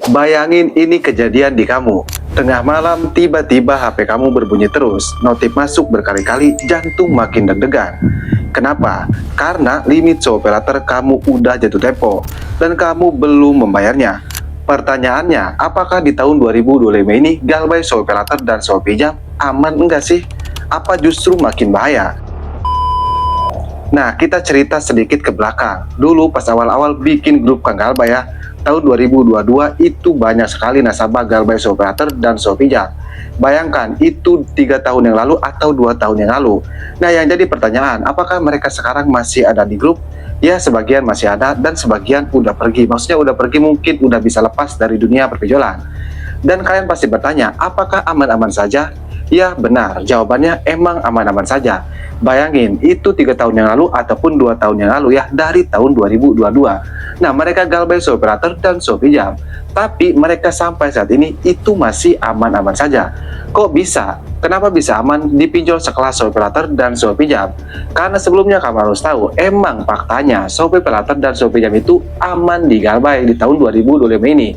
Bayangin ini kejadian di kamu. Tengah malam tiba-tiba HP kamu berbunyi terus, notif masuk berkali-kali, jantung makin deg-degan. Kenapa? Karena limit SoPayLater kamu udah jatuh tempo dan kamu belum membayarnya. Pertanyaannya, apakah di tahun 2025 ini galbay SoPayLater dan SoPinjam aman enggak sih? Apa justru makin bahaya? Nah, kita cerita sedikit ke belakang. Dulu pas awal-awal bikin grup Kang Galbay ya, tahun 2022 itu banyak sekali nasabah galbay SoPayLater dan SoPinjam. Bayangkan itu 3 tahun yang lalu atau 2 tahun yang lalu. Nah, yang jadi pertanyaan, apakah mereka sekarang masih ada di grup? Ya, sebagian masih ada dan sebagian udah pergi. Maksudnya udah pergi, mungkin udah bisa lepas dari dunia perpinjolan. Dan kalian pasti bertanya, apakah aman-aman saja? Ya benar, jawabannya emang aman-aman saja. Bayangin, itu 3 tahun yang lalu ataupun 2 tahun yang lalu ya, dari tahun 2022. Nah, mereka galbay SoPayLater dan SoPinjam, tapi mereka sampai saat ini itu masih aman-aman saja. Kok bisa? Kenapa bisa aman dipinjol sekelas SoPayLater dan SoPinjam? Karena sebelumnya kamu harus tahu, emang faktanya SoPayLater dan SoPinjam itu aman digalbay di tahun 2025 ini.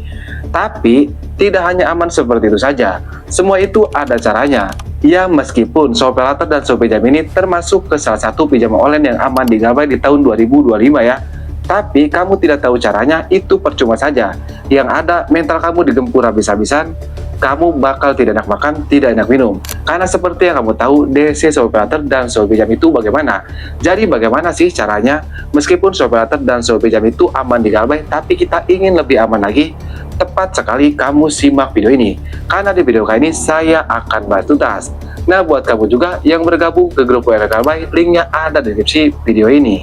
Tapi tidak hanya aman seperti itu saja, semua itu ada caranya. Ya, meskipun SoPayLater dan SoPinjam ini termasuk ke salah satu pinjaman online yang aman digalbay di tahun 2025 ya, tapi kamu tidak tahu caranya, itu percuma saja. Yang ada mental kamu digempur habis-habisan, kamu bakal tidak enak makan, tidak enak minum. Karena seperti yang kamu tahu, DC SoPayLater dan SoPinjam itu bagaimana? Jadi bagaimana sih caranya? Meskipun SoPayLater dan SoPinjam itu aman digalbay, tapi kita ingin lebih aman lagi. Tepat sekali kamu simak video ini, karena di video kali ini saya akan bahas tuntas. Nah, buat kamu juga yang bergabung ke grup WA Galbay, linknya ada di deskripsi video ini.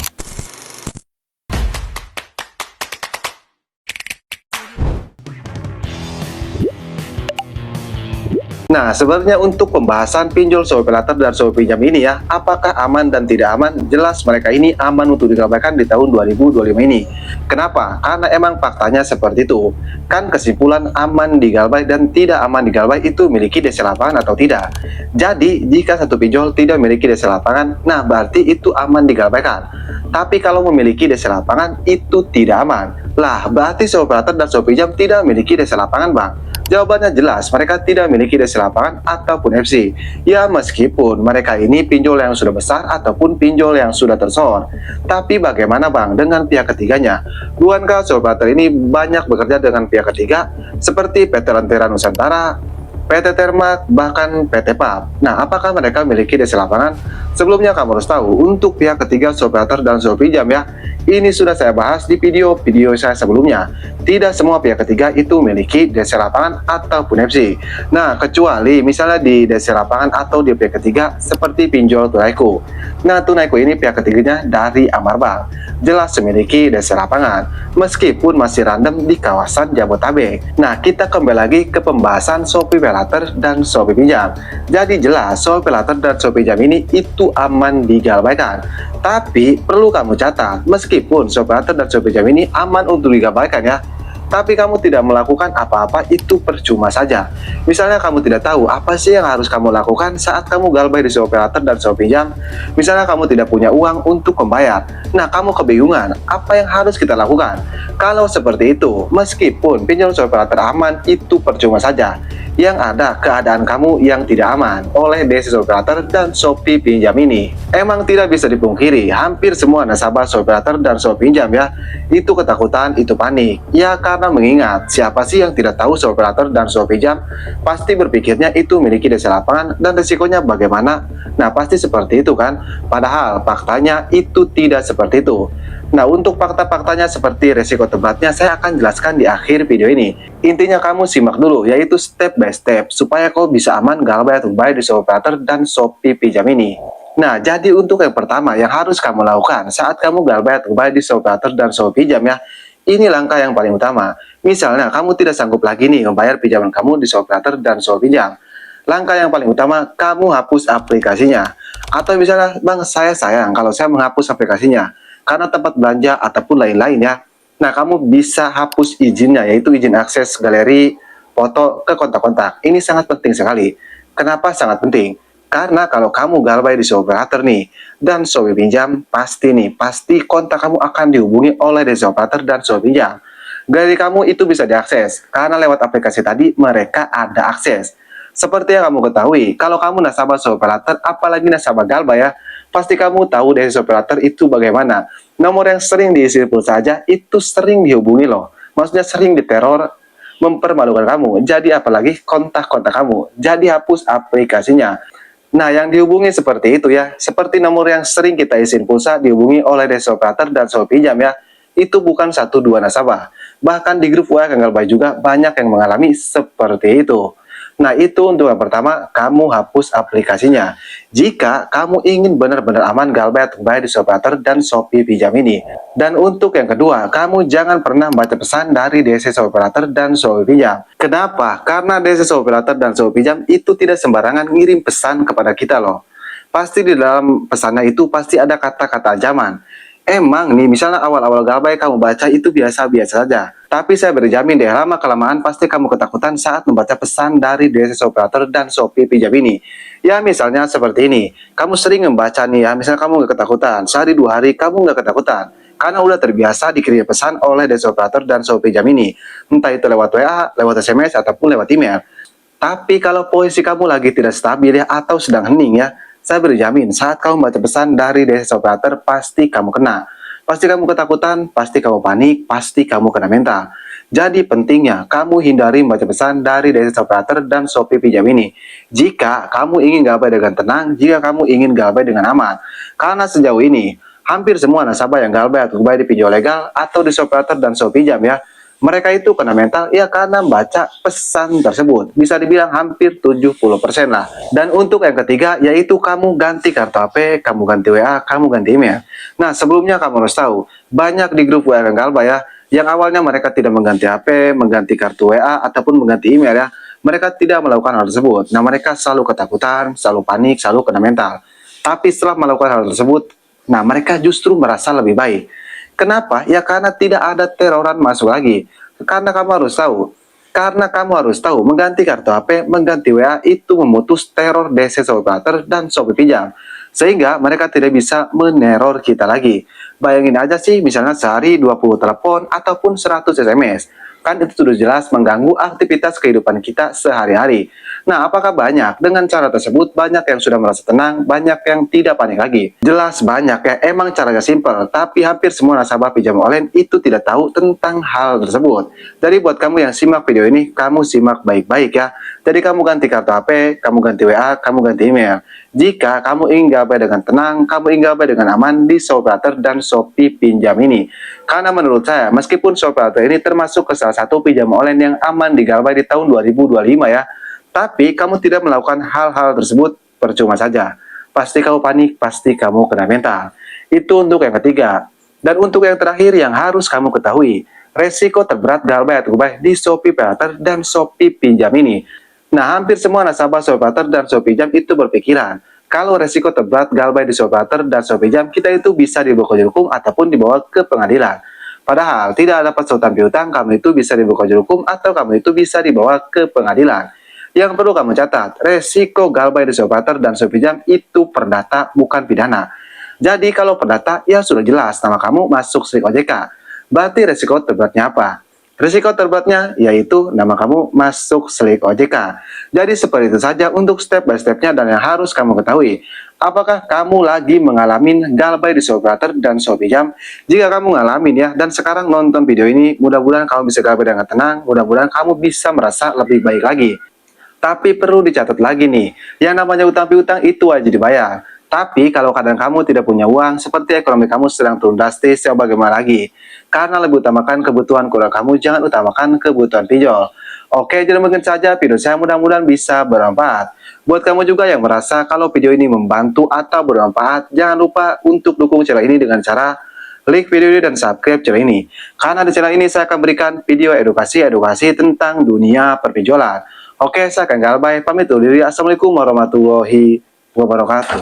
Nah, sebenarnya untuk pembahasan pinjol SoPayLater dan SoPinjam ini ya, apakah aman dan tidak aman? Jelas mereka ini aman untuk digalbaykan di tahun 2025 ini. Kenapa? Karena emang faktanya seperti itu. Kan kesimpulan aman digalbay dan tidak aman digalbay itu memiliki DC lapangan atau tidak. Jadi, jika satu pinjol tidak memiliki DC lapangan, nah berarti itu aman digalbaykan. Tapi kalau memiliki DC lapangan, itu tidak aman. Lah, berarti SoPayLater dan SoPinjam tidak memiliki DC lapangan, Bang. Jawabannya jelas, mereka tidak memiliki DC lapangan ataupun FC. Ya, meskipun mereka ini pinjol yang sudah besar ataupun pinjol yang sudah tersohor. Tapi bagaimana Bang dengan pihak ketiganya? Bukankah SoPayLater ini banyak bekerja dengan pihak ketiga seperti PT Lentera Nusantara, PT Termat, bahkan PT PAP. Nah, apakah mereka memiliki DC lapangan? Sebelumnya kamu harus tahu, untuk pihak ketiga SoPayLater dan SoPinjam ya, ini sudah saya bahas di video saya sebelumnya. Tidak semua pihak ketiga itu memiliki DC lapangan ataupun FC. Nah, kecuali misalnya di DC lapangan atau di pihak ketiga seperti pinjol Tunaiku. Nah, Tunaiku ini pihak ketiganya dari Amar Bank. Jelas memiliki DC lapangan, meskipun masih random di kawasan Jabotabek. Nah, kita kembali lagi ke pembahasan SoPayLater dan SoPinjam. Jadi jelas SoPayLater dan SoPinjam ini itu aman digalbaykan. Tapi perlu kamu catat, meskipun SoPayLater dan SoPinjam ini aman untuk digalbaykan ya, tapi kamu tidak melakukan apa-apa, itu percuma saja. Misalnya kamu tidak tahu apa sih yang harus kamu lakukan saat kamu galbay di SoPayLater dan SoPinjam. Misalnya kamu tidak punya uang untuk membayar. Nah, kamu kebingungan apa yang harus kita lakukan. Kalau seperti itu, meskipun pinjol SoPayLater aman, itu percuma saja. Yang ada keadaan kamu yang tidak aman oleh DC SoPayLater dan SoPinjam ini. Emang tidak bisa dipungkiri, hampir semua nasabah SoPayLater dan SoPinjam ya, itu ketakutan, itu panik. Ya, karena mengingat siapa sih yang tidak tahu SoPayLater dan SoPinjam, pasti berpikirnya itu memiliki DC lapangan dan risikonya bagaimana. Nah, pasti seperti itu kan, padahal faktanya itu tidak seperti itu. Nah, untuk fakta-faktanya seperti resiko tebatnya saya akan jelaskan di akhir video ini. Intinya kamu simak dulu, yaitu step by step supaya kau bisa aman galbay atau buy di SoPayLater dan SoPinjam ini. Nah, jadi untuk yang pertama yang harus kamu lakukan saat kamu galbay atau buy di SoPayLater dan SoPinjam ya, ini langkah yang paling utama. Misalnya kamu tidak sanggup lagi nih membayar pinjaman kamu di SoPayLater dan SoPinjam. Langkah yang paling utama, kamu hapus aplikasinya. Atau misalnya, Bang, saya sayang kalau saya menghapus aplikasinya karena tempat belanja ataupun lain-lain ya. Nah, kamu bisa hapus izinnya, yaitu izin akses galeri foto ke kontak-kontak. Ini sangat penting sekali. Kenapa sangat penting? Karena kalau kamu galbay di SoPayLater nih dan SoPinjam, pasti kontak kamu akan dihubungi oleh SoPayLater dan SoPinjam. galeri kamu itu bisa diakses, karena lewat aplikasi tadi mereka ada akses. Seperti yang kamu ketahui, kalau kamu nasabah SoPayLater, apalagi nasabah Galba ya, pasti kamu tahu dari SoPayLater itu bagaimana. Nomor yang sering diisi pulsa saja itu sering dihubungi loh. Maksudnya sering diteror, mempermalukan kamu. Jadi apalagi kontak-kontak kamu. Jadi hapus aplikasinya. Nah, yang dihubungi seperti itu ya, seperti nomor yang sering kita isin pulsa dihubungi oleh Operator dan Pinjam ya, itu bukan satu dua nasabah. Bahkan di grup WA Kang Galbay juga banyak yang mengalami seperti itu. Nah, itu untuk yang pertama, kamu hapus aplikasinya. Jika kamu ingin benar-benar aman Galbay untuk bayar di Operator dan Shopee Pinjam ini. Dan untuk yang kedua, kamu jangan pernah baca pesan dari DC Operator dan Shopee Pinjam. Kenapa? Karena DC Operator dan Shopee Pinjam itu tidak sembarangan ngirim pesan kepada kita loh. Pasti di dalam pesannya itu pasti ada kata-kata ancaman. Emang nih, misalnya awal-awal Galbay kamu baca itu biasa-biasa saja. Tapi saya berjamin deh, lama-kelamaan pasti kamu ketakutan saat membaca pesan dari DC Operator dan Shopee Pinjam ini. Ya misalnya seperti ini, kamu sering membaca nih ya, misalnya kamu nggak ketakutan, sehari 2 hari kamu nggak ketakutan. Karena udah terbiasa dikirim pesan oleh DC Operator dan Shopee Pinjam ini. Entah itu lewat WA, lewat SMS, ataupun lewat email. Tapi kalau posisi kamu lagi tidak stabil ya, atau sedang hening ya, saya berjamin saat kamu baca pesan dari DC Operator pasti kamu kena. Pasti kamu ketakutan, pasti kamu panik, pasti kamu kena mental. Jadi pentingnya kamu hindari membaca pesan dari DC Operator dan Shopee Pinjam ini. Jika kamu ingin Galbay dengan tenang, jika kamu ingin Galbay dengan aman. Karena sejauh ini, hampir semua nasabah yang Galbay atau bayar di pinjol legal atau di Operator dan Shopee Pinjam ya, mereka itu kena mental ya karena baca pesan tersebut. Bisa dibilang hampir 70% lah. Dan untuk yang ketiga yaitu kamu ganti kartu HP, kamu ganti WA, kamu ganti email. Nah, sebelumnya kamu harus tahu, banyak di grup WA Kang Galbay ya, yang awalnya mereka tidak mengganti HP, mengganti kartu WA ataupun mengganti email ya, mereka tidak melakukan hal tersebut. Nah, mereka selalu ketakutan, selalu panik, selalu kena mental. Tapi setelah melakukan hal tersebut, nah mereka justru merasa lebih baik. Kenapa? Ya karena tidak ada teroran masuk lagi. Karena kamu harus tahu, mengganti kartu HP, mengganti WA itu memutus teror DC Operator dan Shopee Pinjam. Sehingga mereka tidak bisa meneror kita lagi. Bayangin aja sih, misalnya sehari 20 telepon ataupun 100 SMS. Kan itu sudah jelas mengganggu aktivitas kehidupan kita sehari-hari. Nah, apakah banyak? Dengan cara tersebut, banyak yang sudah merasa tenang, banyak yang tidak panik lagi. Jelas banyak ya, emang caranya simpel, tapi hampir semua nasabah pinjam online itu tidak tahu tentang hal tersebut. Jadi buat kamu yang simak video ini, kamu simak baik-baik ya. Jadi kamu ganti kartu HP, kamu ganti WA, kamu ganti email. Jika kamu ingin Galbay dengan tenang, kamu ingin Galbay dengan aman di Operator dan Shopee Pinjam ini. Karena menurut saya, meskipun Operator ini termasuk ke salah satu pinjam online yang aman di Galbay di tahun 2025 ya, tapi kamu tidak melakukan hal-hal tersebut percuma saja. Pasti kamu panik, pasti kamu kena mental. Itu untuk yang ketiga. Dan untuk yang terakhir yang harus kamu ketahui, resiko terberat Galbay atau Galbay di Shopee Operator dan Shopee Pinjam ini. Nah, hampir semua nasabah Shopee Operator dan Shopee Pinjam itu berpikiran, kalau resiko terberat Galbay di Shopee Operator dan Shopee Pinjam, kita itu bisa dibawa ke hukum ataupun dibawa ke pengadilan. Padahal tidak dapat surat piutang, kamu itu bisa dibawa ke hukum atau kamu itu bisa dibawa ke pengadilan. Yang perlu kamu catat, resiko Galbay di Shopee Operator dan Shopee Pinjam itu perdata bukan pidana. Jadi kalau perdata ya sudah jelas nama kamu masuk SLIK OJK. Berarti resiko terberatnya apa? Risiko terberatnya yaitu nama kamu masuk SLIK OJK. Jadi seperti itu saja untuk step by stepnya dan yang harus kamu ketahui. Apakah kamu lagi mengalami Galbay di Shopee Operator dan Shopee Pinjam? Jika kamu ngalamin ya, dan sekarang nonton video ini, mudah-mudahan kamu bisa Galbay dengan tenang, mudah-mudahan kamu bisa merasa lebih baik lagi. Tapi perlu dicatat lagi nih, yang namanya utang piutang itu wajib dibayar. Tapi kalau kadang kamu tidak punya uang, seperti ekonomi kamu sedang turun drastis, ya bagaimana lagi? Karena lebih utamakan kebutuhan keluarga kamu, jangan utamakan kebutuhan pinjol. Oke, jadi mungkin saja video saya mudah-mudahan bisa bermanfaat. Buat kamu juga yang merasa kalau video ini membantu atau bermanfaat, jangan lupa untuk dukung channel ini dengan cara like video ini dan subscribe channel ini. Karena di channel ini saya akan berikan video edukasi tentang dunia perpinjolan. Oke, saya Kang Galbay, pamit undur diri. Assalamualaikum warahmatullahi wabarakatuh.